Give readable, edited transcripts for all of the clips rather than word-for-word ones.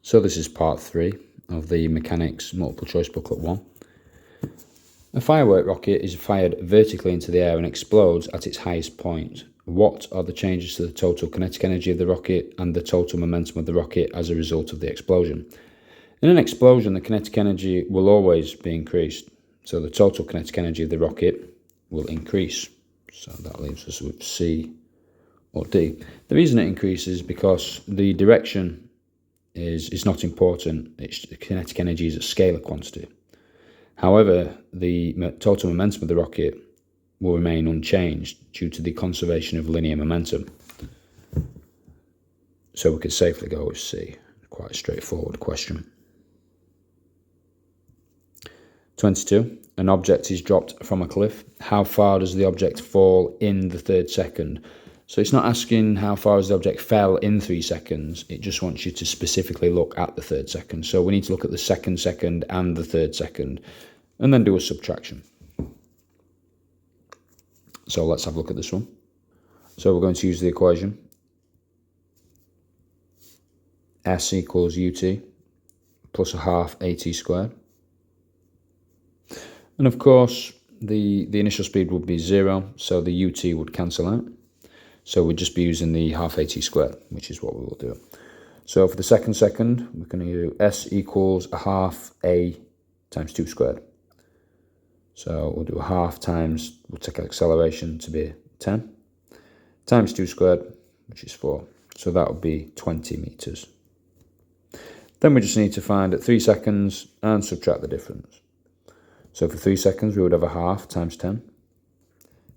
So this is part 3 of the Mechanics Multiple Choice Booklet 1. A firework rocket is fired vertically into the air and explodes at its highest point. What are the changes to the total kinetic energy of the rocket and the total momentum of the rocket as a result of the explosion? In an explosion, the kinetic energy will always be increased, so the total kinetic energy of the rocket will increase. So that leaves us with C or D. The reason it increases is because the direction is not important. The kinetic energy is a scalar quantity. However, the total momentum of the rocket will remain unchanged due to the conservation of linear momentum. So we could safely go with C. Quite a straightforward question. 22. An object is dropped from a cliff. How far does the object fall in the third second? So it's not asking how far as the object fell in 3 seconds. It just wants you to specifically look at the third second. So we need to look at the second second and the third second and then do a subtraction. So let's have a look at this one. So we're going to use the equation. S equals ut plus a half at squared. And of course, the initial speed would be 0, so the ut would cancel out. So we'd just be using the half at squared, which is what we will do. So for the second second, we're going to do S equals a half a times 2 squared. So we'll do a half times, we'll take acceleration to be 10, times 2 squared, which is 4. So that would be 20 meters. Then we just need to find at 3 seconds and subtract the difference. So for 3 seconds, we would have a half times 10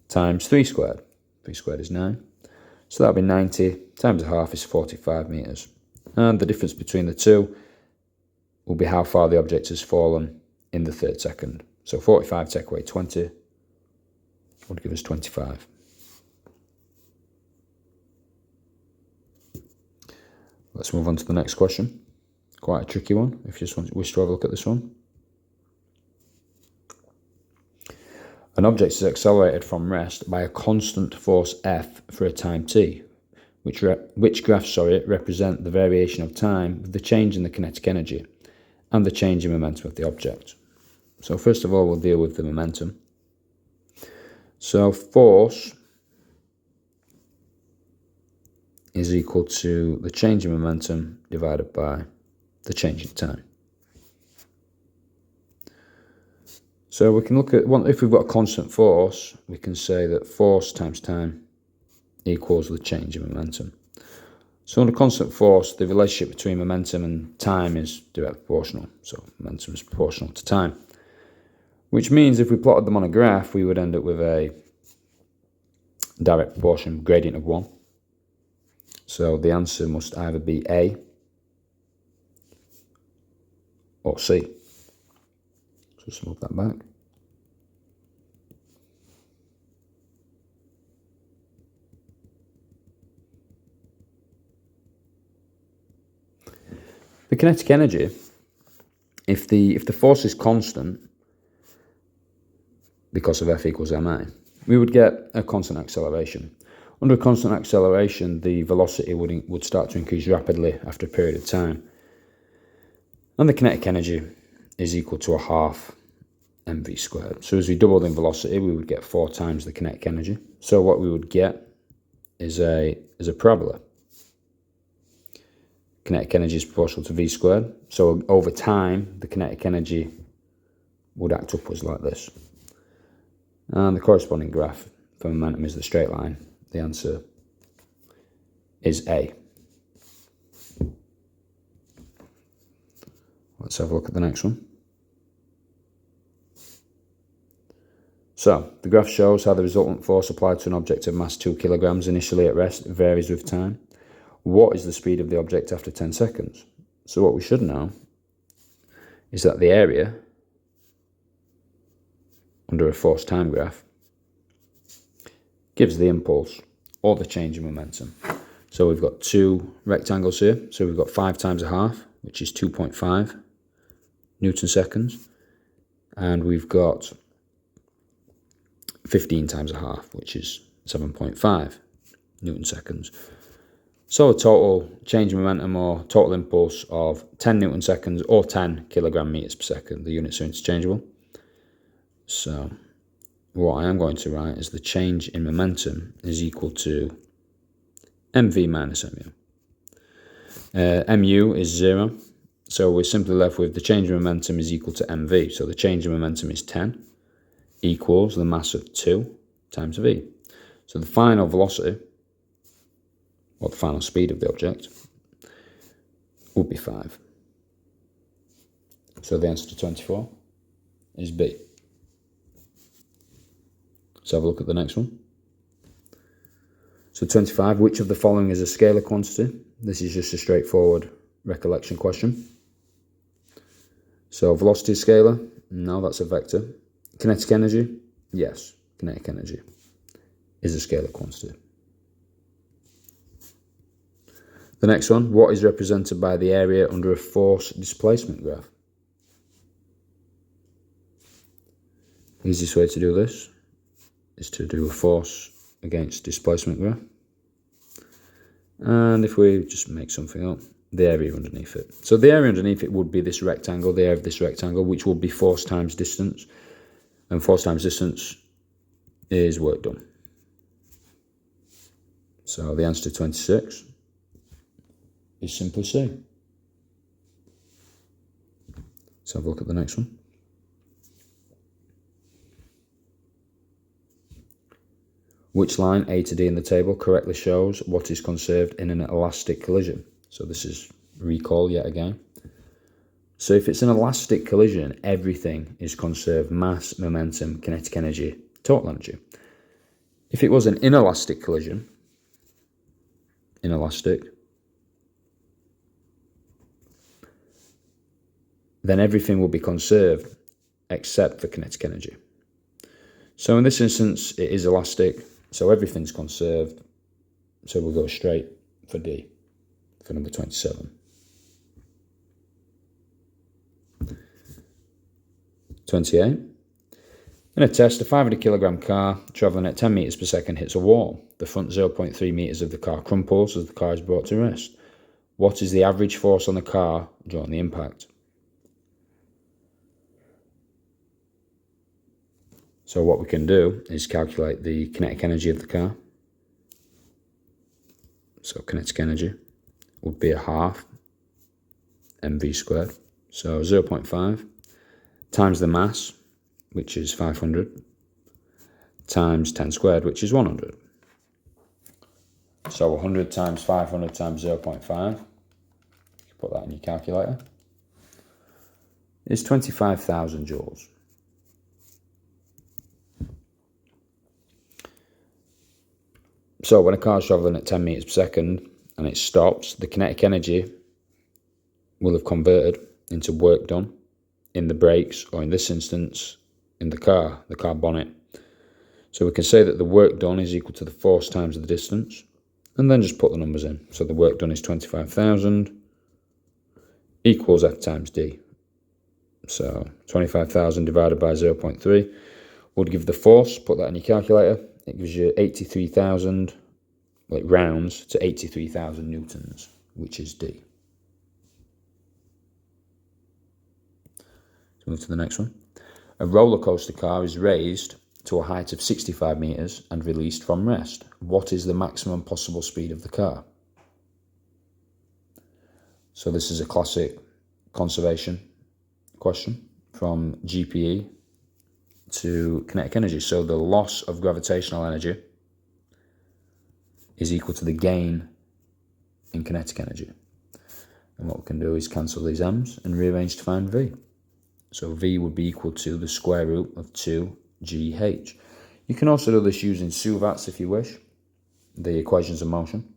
times 3 squared. 3 squared is 9. So that'll be 90 times a half is 45 meters. And the difference between the two will be how far the object has fallen in the third second. So 45 take away 20 would give us 25. Let's move on to the next question. Quite a tricky one, if you just wish to have a look at this one. An object is accelerated from rest by a constant force F for a time t, which graphs represent the variation of time with the change in the kinetic energy and the change in momentum of the object. So first of all, we'll deal with the momentum. So force is equal to the change in momentum divided by the change in time. So we can look at, if we've got a constant force, we can say that force times time equals the change in momentum. So under constant force, the relationship between momentum and time is direct proportional. So momentum is proportional to time. Which means if we plotted them on a graph, we would end up with a direct proportion gradient of 1. So the answer must either be A or C. So just move that back. The kinetic energy, if the force is constant because of F equals ma, we would get a constant acceleration. Under a constant acceleration, the velocity would start to increase rapidly after a period of time. And the kinetic energy is equal to a half mv squared. So as we doubled in velocity, we would get 4 times the kinetic energy. So what we would get is a parabola. Kinetic energy is proportional to v squared. So over time, the kinetic energy would act upwards like this. And the corresponding graph for momentum is the straight line. The answer is A. Let's have a look at the next one. So, the graph shows how the resultant force applied to an object of mass 2 kilograms initially at rest varies with time. What is the speed of the object after 10 seconds? So what we should know is that the area under a force time graph gives the impulse or the change in momentum. So we've got 2 rectangles here. So we've got 5 times a half, which is 2.5 Newton seconds. And we've got 15 times a half, which is 7.5 Newton seconds. So a total change in momentum or total impulse of 10 Newton seconds or 10 kilogram meters per second. The units are interchangeable. So what I am going to write is the change in momentum is equal to mv minus mu. Mu is 0, so we're simply left with the change in momentum is equal to mv. So the change in momentum is 10 equals the mass of 2 times v. So the final velocity, or the final speed of the object, would be 5. So the answer to 24 is B. Let's have a look at the next one. So 25, which of the following is a scalar quantity? This is just a straightforward recollection question. So velocity is scalar? No, that's a vector. Kinetic energy? Yes, kinetic energy is a scalar quantity. The next one, what is represented by the area under a force displacement graph? The easiest way to do this is to do a force against displacement graph. And if we just make something up, the area underneath it. So the area underneath it would be this rectangle, the area of this rectangle, which will be force times distance. And force times distance is work done. So the answer to 26 is simply C. Let's have a look at the next one. Which line A to D in the table correctly shows what is conserved in an elastic collision? So this is recall yet again. So if it's an elastic collision, everything is conserved: mass, momentum, kinetic energy, total energy. If it was an inelastic collision, then everything will be conserved except for kinetic energy. So in this instance, it is elastic, so everything's conserved. So we'll go straight for D, for number 27. 28. In a test, a 500 kilogram car travelling at 10 meters per second hits a wall. The front 0.3 meters of the car crumples as the car is brought to rest. What is the average force on the car during the impact? So what we can do is calculate the kinetic energy of the car. So kinetic energy would be a half mv squared. So 0.5 times the mass, which is 500, times 10 squared, which is 100. So 100 times 500 times 0.5, put that in your calculator, is 25,000 joules. So when a car is travelling at 10 meters per second and it stops, the kinetic energy will have converted into work done in the brakes, or in this instance, in the car bonnet. So we can say that the work done is equal to the force times the distance, and then just put the numbers in. So the work done is 25,000 equals F times D. So 25,000 divided by 0.3 would give the force. Put that in your calculator. It gives you 83,000, well, it rounds to 83,000 newtons, which is D. Let's move to the next one. A roller coaster car is raised to a height of 65 meters and released from rest. What is the maximum possible speed of the car? So this is a classic conservation question from GPE to kinetic energy. So the loss of gravitational energy is equal to the gain in kinetic energy. And what we can do is cancel these m's and rearrange to find V. So V would be equal to the square root of 2GH. You can also do this using SUVATs if you wish, the equations of motion.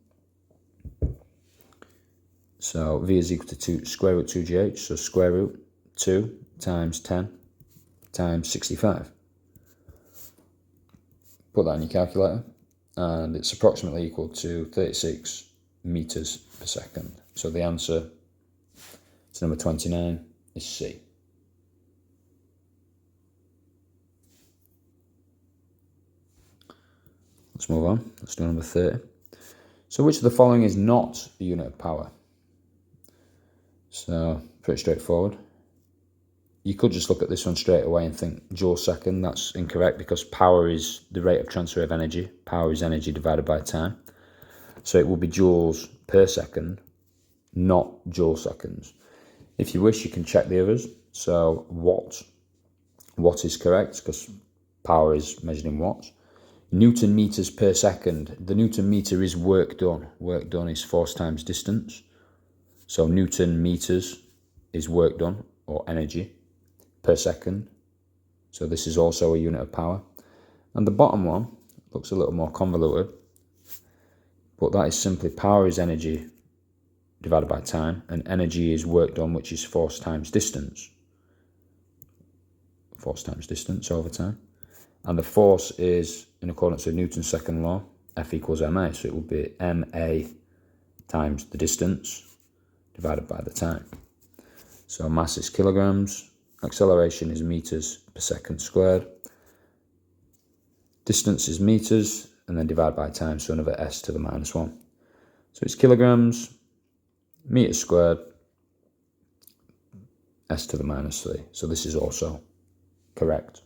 So V is equal to square root 2GH, so square root 2 times 10 times 65. Put that in your calculator, and it's approximately equal to 36 meters per second. So the answer to number 29 is C. Let's move on. Let's do number 30. So which of the following is not a unit of power? So pretty straightforward. You could just look at this one straight away and think joule second. That's incorrect because power is the rate of transfer of energy. Power is energy divided by time. So it will be joules per second, not joule seconds. If you wish, you can check the others. So watt is correct because power is measured in watts. Newton meters per second. The Newton meter is work done. Work done is force times distance. So Newton meters is work done or energy per second. So this is also a unit of power. And the bottom one looks a little more convoluted, but that is simply power is energy divided by time, and energy is work done, which is force times distance. Force times distance over time. And the force is in accordance with Newton's second law, F equals ma. So it would be ma times the distance divided by the time. So mass is kilograms, acceleration is meters per second squared, distance is meters, and then divide by time, so another s to the minus 1. So it's kilograms, meters squared, s to the minus 3. So this is also correct.